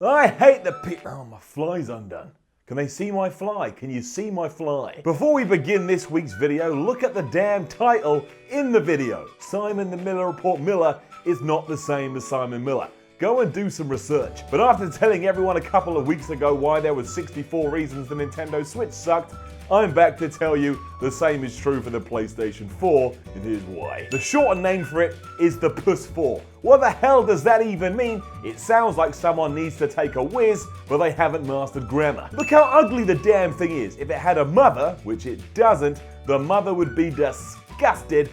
I hate the Oh, my fly's undone. Can they see my fly? Can you see my fly? Before we begin this week's video, look at the damn title in the video. Simon the Miller Report Miller is not the same as Simon Miller. Go and do some research. But after telling everyone a couple of weeks ago why there was 64 reasons the Nintendo Switch sucked, I'm back to tell you the same is true for the PlayStation 4, and here's why. The shortened name for it is the PS4. What the hell does that even mean? It sounds like someone needs to take a whiz, but they haven't mastered grammar. Look how ugly the damn thing is. If it had a mother, which it doesn't, the mother would be disgusted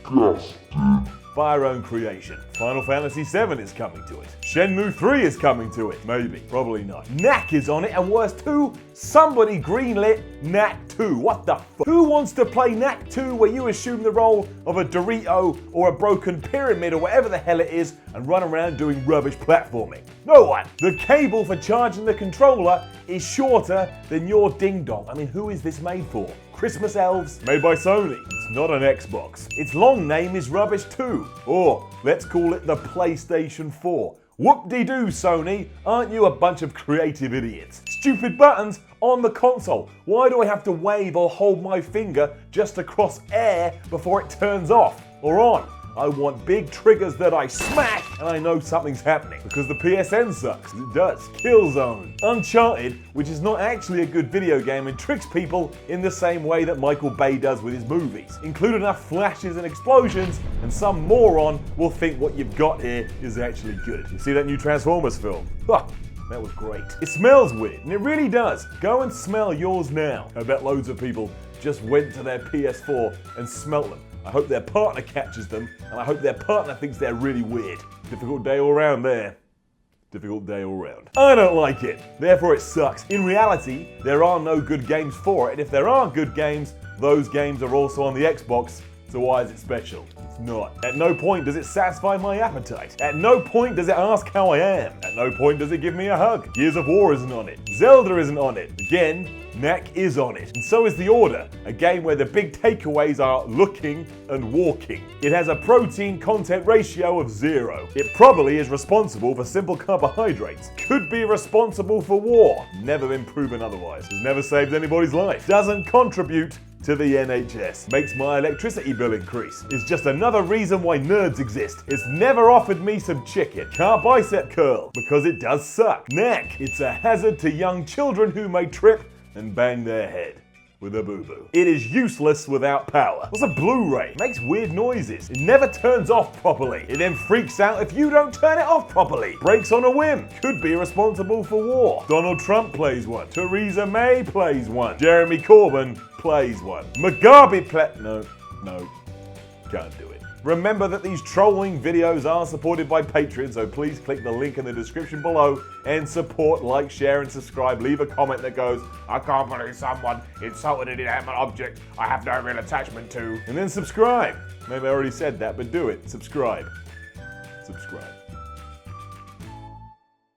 by her own creation. Final Fantasy VII is coming to it. Shenmue 3 is coming to it. Maybe. Probably not. Knack is on it, and worse too, somebody greenlit Knack 2. What the fuck? Who wants to play Knack 2 where you assume the role of a Dorito or a broken pyramid or whatever the hell it is and run around doing rubbish platforming? No one. The cable for charging the controller is shorter than your ding dong. I mean, who is this made for? Christmas elves? Made by Sony. It's not an Xbox. Its long name is rubbish too. Or let's call it the PlayStation 4. Whoop-de-doo, Sony. Aren't you a bunch of creative idiots? Stupid buttons on the console. Why do I have to wave or hold my finger just to cross air before it turns off or on? I want big triggers that I smack and I know something's happening. Because the PSN sucks. It does. Killzone. Uncharted, which is not actually a good video game and tricks people in the same way that Michael Bay does with his movies. Include enough flashes and explosions and some moron will think what you've got here is actually good. You see that new Transformers film? Huh. That was great. It smells weird, and it really does. Go and smell yours now. I bet loads of people just went to their PS4 and smelt them. I hope their partner catches them, and I hope their partner thinks they're really weird. Difficult day all round there. Difficult day all round. I don't like it, therefore it sucks. In reality, there are no good games for it, and if there are good games, those games are also on the Xbox, so why is it special? It's not. At no point does it satisfy my appetite. At no point does it ask how I am. At no point does it give me a hug. Gears of War isn't on it. Zelda isn't on it. Again, Knack is on it. And so is The Order, a game where the big takeaways are looking and walking. It has a protein content ratio of 0. It probably is responsible for simple carbohydrates. Could be responsible for war. Never been proven otherwise. Has never saved anybody's life. Doesn't contribute to the NHS. Makes my electricity bill increase. It's just another reason why nerds exist. It's never offered me some chicken. Can't bicep curl, because it does suck. Knack. It's a hazard to young children who may trip and bang their head with a boo-boo. It is useless without power. What's a Blu-ray? It makes weird noises. It never turns off properly. It then freaks out if you don't turn it off properly. Breaks on a whim. Could be responsible for war. Donald Trump plays one. Theresa May plays one. Jeremy Corbyn plays one. Mugabe No. Can't do it. Remember that these trolling videos are supported by Patreon, so please click the link in the description below and support, like, share and subscribe. Leave a comment that goes, I can't believe someone insulted an inanimate object I have no real attachment to. And then subscribe. Maybe I already said that, but do it. Subscribe. Subscribe.